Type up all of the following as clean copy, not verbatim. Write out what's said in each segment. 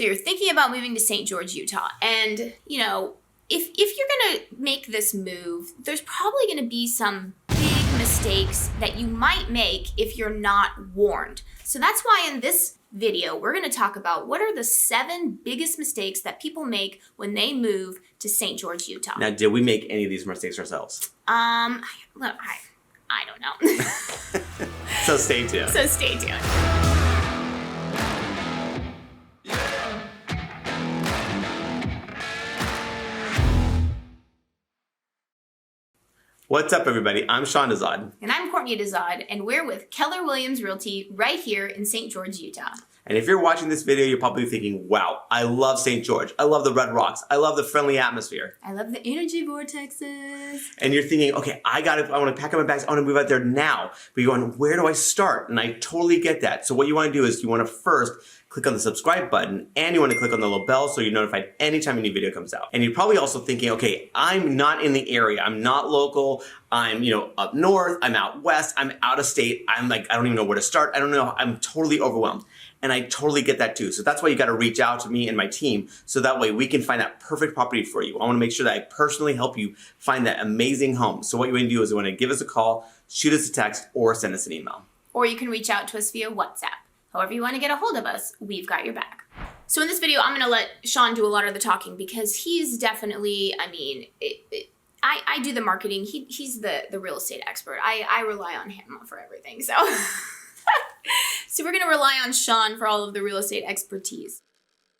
So you're thinking about moving to St. George, Utah. And, you know, if you're going to make this move, there's probably going to be some big mistakes that you might make if you're not warned. So that's why in this video, we're going to talk about what are the 7 biggest mistakes that people make when they move to St. George, Utah. Now, did we make any of these mistakes ourselves? I don't know. So stay tuned. What's up, everybody? I'm Sean Dezad. And I'm Courtney Dezad, and we're with Keller Williams Realty right here in St. George, Utah. And if you're watching this video, you're probably thinking, wow, I love St. George. I love the red rocks. I love the friendly atmosphere. I love the energy vortexes. And you're thinking, okay, I want to pack up my bags. I want to move out there now. But you're going, where do I start? And I totally get that. So what you want to do is you want to first click on the subscribe button, and you want to click on the little bell so you're notified anytime a new video comes out. And you're probably also thinking, okay, I'm not in the area. I'm not local. I'm, up north. I'm out west. I'm out of state. I'm like, I don't even know where to start. I don't know. I'm totally overwhelmed. And I totally get that too. So that's why you got to reach out to me and my team so that way we can find that perfect property for you. I want to make sure that I personally help you find that amazing home. So what you want to do is you want to give us a call, shoot us a text, or send us an email. Or you can reach out to us via WhatsApp. However you want to get a hold of us, we've got your back. So in this video, I'm going to let Sean do a lot of the talking because he's definitely, I do the marketing. He's the real estate expert. I rely on him for everything. So, so we're going to rely on Sean for all of the real estate expertise.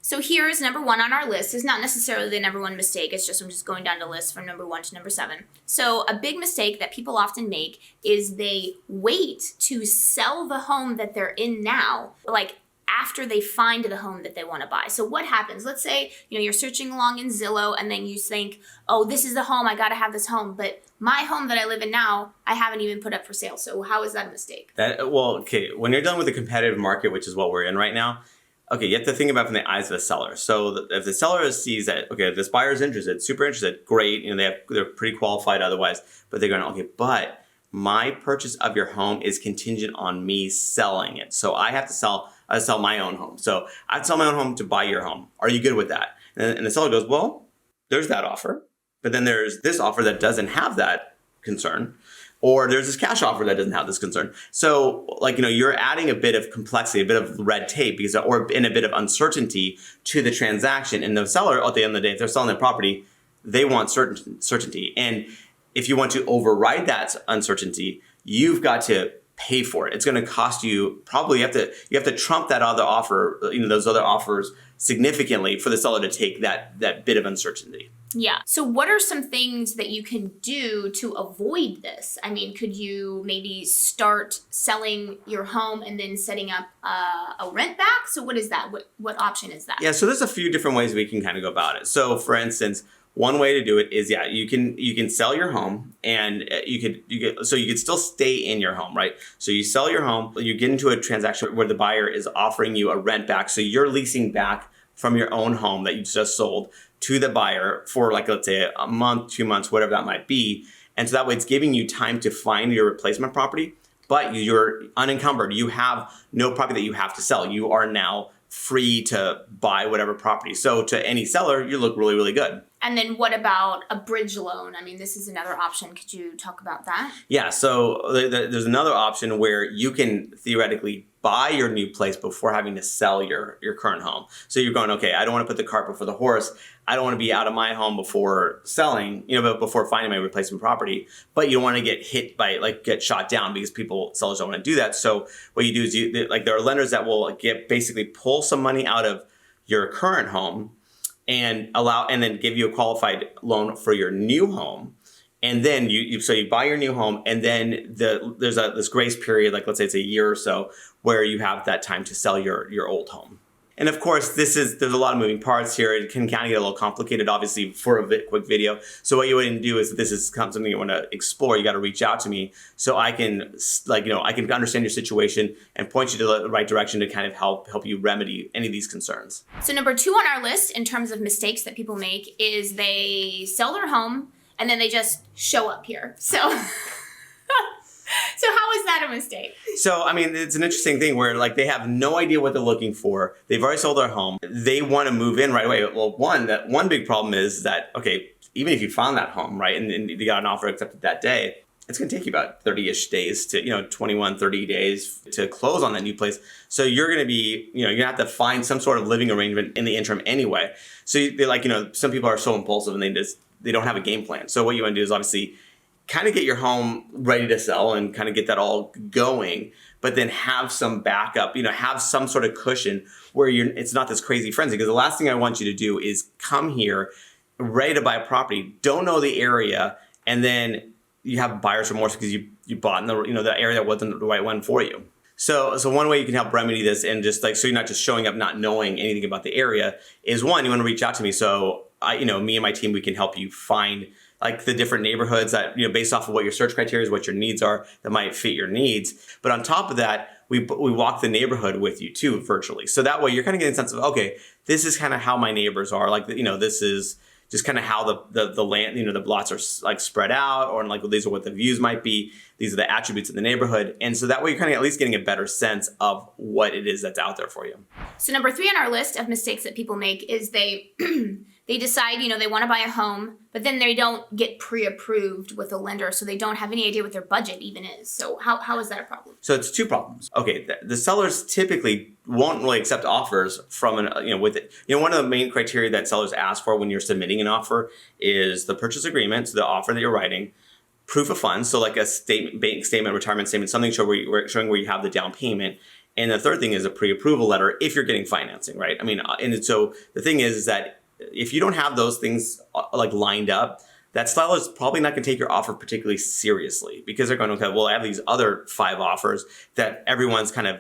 So here is number 1 on our list. It's not necessarily the number 1 mistake. It's just I'm just going down the list from number 1 to number 7. So a big mistake that people often make is they wait to sell the home that they're in now, like after they find the home that they want to buy. So what happens? Let's say, you're searching along in Zillow and then you think, oh, this is the home. I got to have this home. But my home that I live in now, I haven't even put up for sale. So how is that a mistake? When you're dealing with a competitive market, which is what we're in right now, okay, you have to think about it from the eyes of the seller. So if the seller sees that, okay, this buyer is interested, super interested, great, they're pretty qualified otherwise, but they're going, okay, but my purchase of your home is contingent on me selling it. So I have to sell my own home. So I'd sell my own home to buy your home. Are you good with that? And the seller goes, well, there's that offer, but then there's this offer that doesn't have that concern. Or there's this cash offer that doesn't have this concern. So you're adding a bit of complexity, a bit of red tape or a bit of uncertainty to the transaction. And the seller, at the end of the day, if they're selling their property, they want certainty. And if you want to override that uncertainty, you've got to pay for it. It's going to cost you probably, you have to trump that other offer, those other offers significantly for the seller to take that bit of uncertainty. Yeah. So what are some things that you can do to avoid this? Could you maybe start selling your home and then setting up a rent back? So what is that? What option is that? Yeah. So there's a few different ways we can kind of go about it. So for instance, one way to do it is, you can sell your home and you could still stay in your home, right? So you sell your home, you get into a transaction where the buyer is offering you a rent back. So you're leasing back from your own home that you just sold to the buyer for let's say a month, 2 months, whatever that might be. And so that way it's giving you time to find your replacement property, but you're unencumbered. You have no property that you have to sell. You are now free to buy whatever property. So to any seller, you look really, really good. And then what about a bridge loan? This is another option. Could you talk about that? Yeah, so there's another option where you can theoretically buy your new place before having to sell your current home. So you're going, okay, I don't want to put the cart before the horse. I don't want to be out of my home before selling, before finding my replacement property. But you don't want to get hit by, get shot down because sellers don't want to do that. So what you do is there are lenders that will basically pull some money out of your current home and then give you a qualified loan for your new home. And then you buy your new home, and then there's this grace period, let's say it's a year or so, where you have that time to sell your old home. And of course, there's a lot of moving parts here. It can kind of get a little complicated, obviously, for a quick video. So what you want to do is, if this is something you want to explore, you got to reach out to me so I can, I can understand your situation and point you to the right direction to kind of help you remedy any of these concerns. So number 2 on our list in terms of mistakes that people make is they sell their home and then they just show up here. So So how is that a mistake? So, I mean, it's an interesting thing where like they have no idea what they're looking for. They've already sold their home. They want to move in right away. Well, one big problem is that, okay, even if you found that home, right, and you got an offer accepted that day, it's going to take you about 30-ish days to, 21, 30 days to close on that new place. So you're going to be, you're going to have to find some sort of living arrangement in the interim anyway. So they're like, some people are so impulsive and they don't have a game plan. So what you want to do is obviously kind of get your home ready to sell and kind of get that all going, but then have some backup, have some sort of cushion where it's not this crazy frenzy. Because the last thing I want you to do is come here ready to buy a property, don't know the area, and then you have buyer's remorse because you bought in the area that wasn't the right one for you. So one way you can help remedy this and just like, so you're not just showing up not knowing anything about the area is one, you want to reach out to me. So me and my team, we can help you find like the different neighborhoods that, based off of what your search criteria is, what your needs are that might fit your needs. But on top of that, we walk the neighborhood with you too, virtually. So that way you're kind of getting a sense of, okay, this is kind of how my neighbors are. Like, this is just kind of how the land, the lots are like spread out, or like, well, these are what the views might be. These are the attributes of the neighborhood. And so that way you're kind of at least getting a better sense of what it is that's out there for you. So number 3 on our list of mistakes that people make is they decide, they want to buy a home, but then they don't get pre-approved with a lender. So they don't have any idea what their budget even is. So how is that a problem? So it's 2 problems. Okay. The sellers typically won't really accept offers from with it. One of the main criteria that sellers ask for when you're submitting an offer is the purchase agreement, so the offer that you're writing, proof of funds, so like a bank statement, retirement statement, something showing where you have the down payment. And the third thing is a pre-approval letter if you're getting financing, right? I mean, and so the thing is that if you don't have those things like lined up, that seller is probably not going to take your offer particularly seriously, because they're going, okay, well, I have these other 5 offers that everyone's kind of,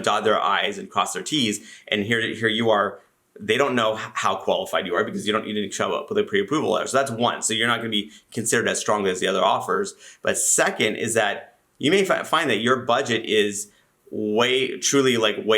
dot their I's and cross their T's. And here you are. They don't know how qualified you are because you didn't show up with a pre-approval letter. So that's one. So you're not going to be considered as strongly as the other offers. But second is that you may find that your budget is way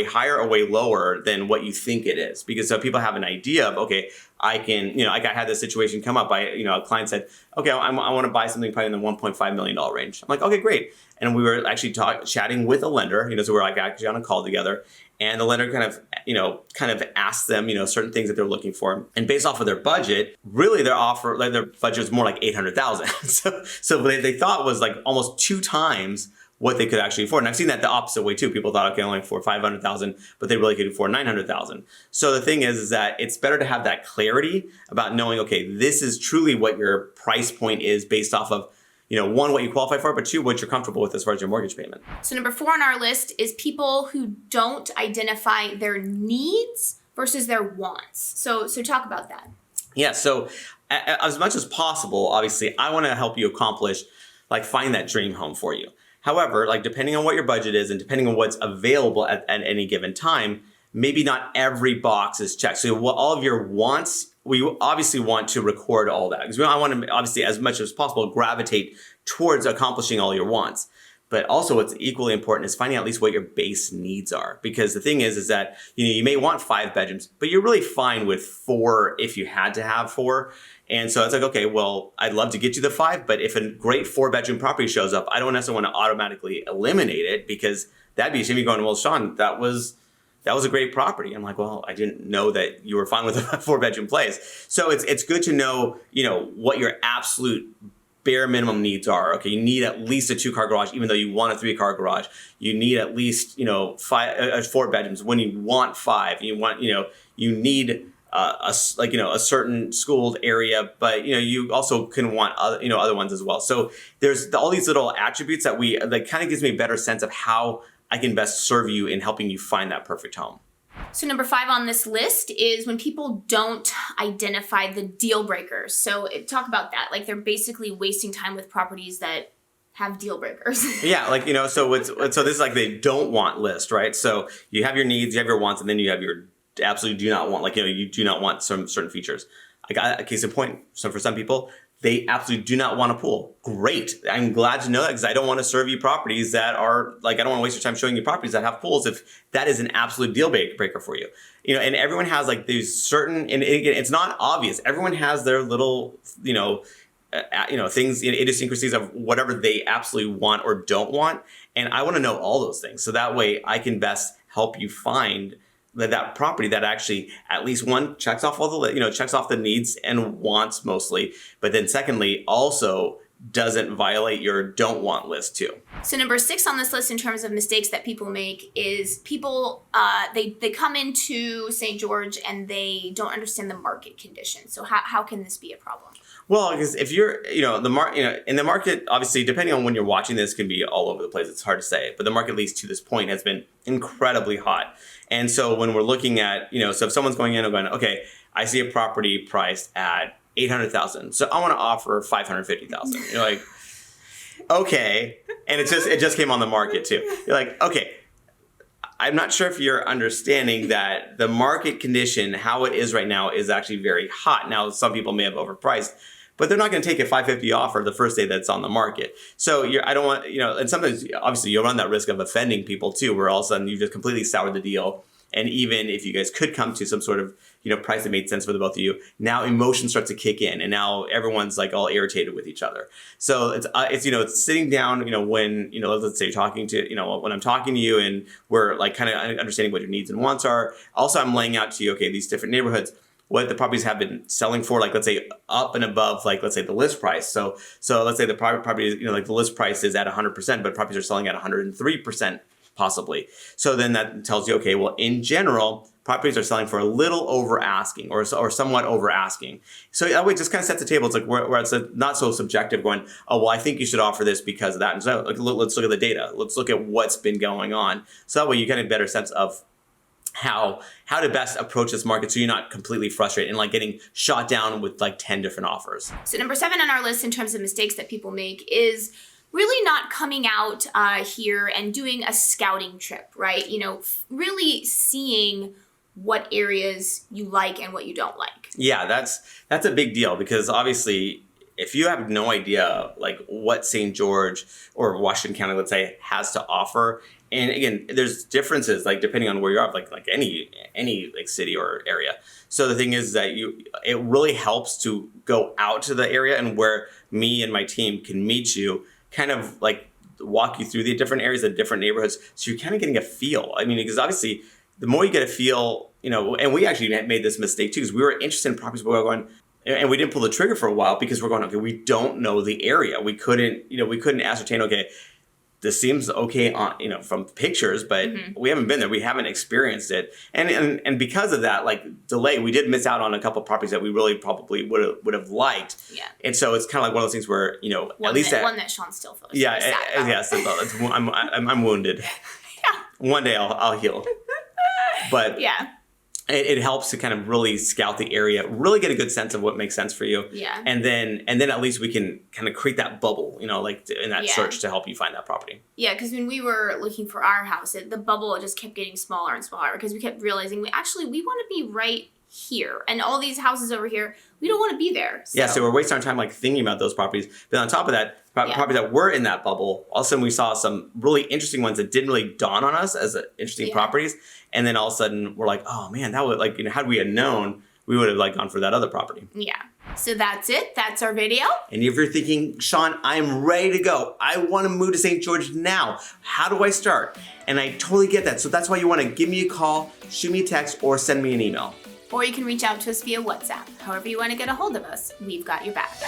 higher or way lower than what you think it is. Because so people have an idea of, okay, I can, like I had this situation come up. A client said, okay, I want to buy something probably in the $1.5 million range. I'm like, okay, great. And we were actually chatting with a lender, so we're like actually on a call together. And the lender kind of asked them, certain things that they're looking for. And based off of their budget, really their budget was more like $800,000. So what they thought was like almost 2 times what they could actually afford. And I've seen that the opposite way too. People thought, okay, only afford $500,000, but they really could afford $900,000. So the thing is that it's better to have that clarity about knowing, okay, this is truly what your price point is based off of, one, what you qualify for, but 2, what you're comfortable with as far as your mortgage payment. So number 4 on our list is people who don't identify their needs versus their wants. So talk about that. Yeah. So as much as possible, obviously, I want to help you accomplish, find that dream home for you. However, depending on what your budget is and depending on what's available at any given time, maybe not every box is checked. So all of your wants, we obviously want to record all that because I want to obviously, as much as possible, gravitate towards accomplishing all your wants. But also what's equally important is finding out at least what your base needs are. Because the thing is that, you may want 5 bedrooms, but you're really fine with 4 if you had to have 4. And so it's like, okay, well, I'd love to get you the 5, but if a great 4-bedroom property shows up, I don't necessarily want to automatically eliminate it because that'd be a shame. You're going, well, Sean, that was a great property. I'm like, well, I didn't know that you were fine with a 4-bedroom place. So it's good to know, what your absolute bare minimum needs are. Okay, you need at least a 2-car garage, even though you want a 3-car garage. You need at least 4 bedrooms when you want 5. You want you need a certain schooled area, but you also can want other ones as well. So there's all these little attributes that kind of gives me a better sense of how I can best serve you in helping you find that perfect home. So number 5 on this list is when people don't identify the deal breakers. So talk about that. They're basically wasting time with properties that have deal breakers. Yeah, so this is the don't want list, right? So you have your needs, you have your wants, and then you have your absolutely do not want, you do not want some certain features. I got a case in point. So for some people, they absolutely do not want a pool. Great. I'm glad to know that because I don't want to serve you properties that are I don't want to waste your time showing you properties that have pools if that is an absolute deal breaker for you. And everyone has these certain, and again, it's not obvious. Everyone has their little, things, idiosyncrasies of whatever they absolutely want or don't want. And I want to know all those things. So that way I can best help you find that property that actually at least one checks off checks off the needs and wants mostly. But then secondly, also doesn't violate your don't want list too. So number 6 on this list in terms of mistakes that people make is people, they come into St. George and they don't understand the market conditions. So how can this be a problem? Well, because if you're, in the market, obviously, depending on when you're watching this, can be all over the place. It's hard to say, but the market, at least to this point, has been incredibly hot. And so when we're looking at, so if someone's going in and going, okay, I see a property priced at $800,000, so I want to offer $550,000. You're like, okay, and it just came on the market too. You're like, okay. I'm not sure if you're understanding that the market condition, how it is right now, is actually very hot. Now, some people may have overpriced, but they're not going to take a $550 offer the first day that's on the market. So I don't want, and sometimes obviously you'll run that risk of offending people too, where all of a sudden you've just completely soured the deal. And even if you guys could come to some sort of, price that made sense for the both of you, now emotion starts to kick in and now everyone's like all irritated with each other. So it's sitting down, when, let's say you're talking to, when I'm talking to you and we're like kind of understanding what your needs and wants are. Also, I'm laying out to you, okay, these different neighborhoods, what the properties have been selling for, like, let's say up and above, like, let's say the list price. So let's say the property is, like the list price is at 100%, but properties are selling at 103%. Possibly. So then that tells you, okay, well, in general, properties are selling for a little over asking or somewhat over asking. So that way it just kind of sets the table. It's like where it's not so subjective going, oh, well, I think you should offer this because of that. And so let's look at the data. Let's look at what's been going on. So that way you get a better sense of how to best approach this market so you're not completely frustrated and like getting shot down with like 10 different offers. So number 7 on our list in terms of mistakes that people make is really not coming out here and doing a scouting trip, right? Really seeing what areas you like and what you don't like. Yeah, that's a big deal because obviously if you have no idea like what St. George or Washington County, let's say, has to offer, and again, there's differences like depending on where you are, like any like city or area. So the thing is that it really helps to go out to the area and where me and my team can meet you, kind of like walk you through the different areas, the different neighborhoods. So you're kind of getting a feel. I mean, because obviously the more you get a feel, and we actually made this mistake too, because we were interested in properties, but we were going, and we didn't pull the trigger for a while because we're going, okay, we don't know the area. We couldn't ascertain, okay, this seems okay on, from pictures, but we haven't been there. We haven't experienced it. And because of that, like delay, we did miss out on a couple of properties that we really probably would have liked. Yeah. And so it's kind of like one of those things where, at least one that Sean still feels. Yeah. Yes. I'm wounded. Yeah. One day I'll heal. But yeah. It helps to kind of really scout the area, really get a good sense of what makes sense for you. Yeah. And then at least we can kind of create that bubble, like in that search to help you find that property. Yeah, because when we were looking for our house, the bubble just kept getting smaller and smaller because we kept realizing we want to be right here. And all these houses over here, we don't want to be there. So. Yeah, so we're wasting our time like thinking about those properties. But on top of that, properties that were in that bubble, all of a sudden we saw some really interesting ones that didn't really dawn on us as interesting properties. And then all of a sudden we're like, oh man, that would like, had we had known, we would have like gone for that other property. Yeah. So that's it. That's our video. And if you're thinking, Sean, I'm ready to go. I want to move to St. George now. How do I start? And I totally get that. So that's why you want to give me a call, shoot me a text, or send me an email. Or you can reach out to us via WhatsApp. However you want to get a hold of us, we've got your back.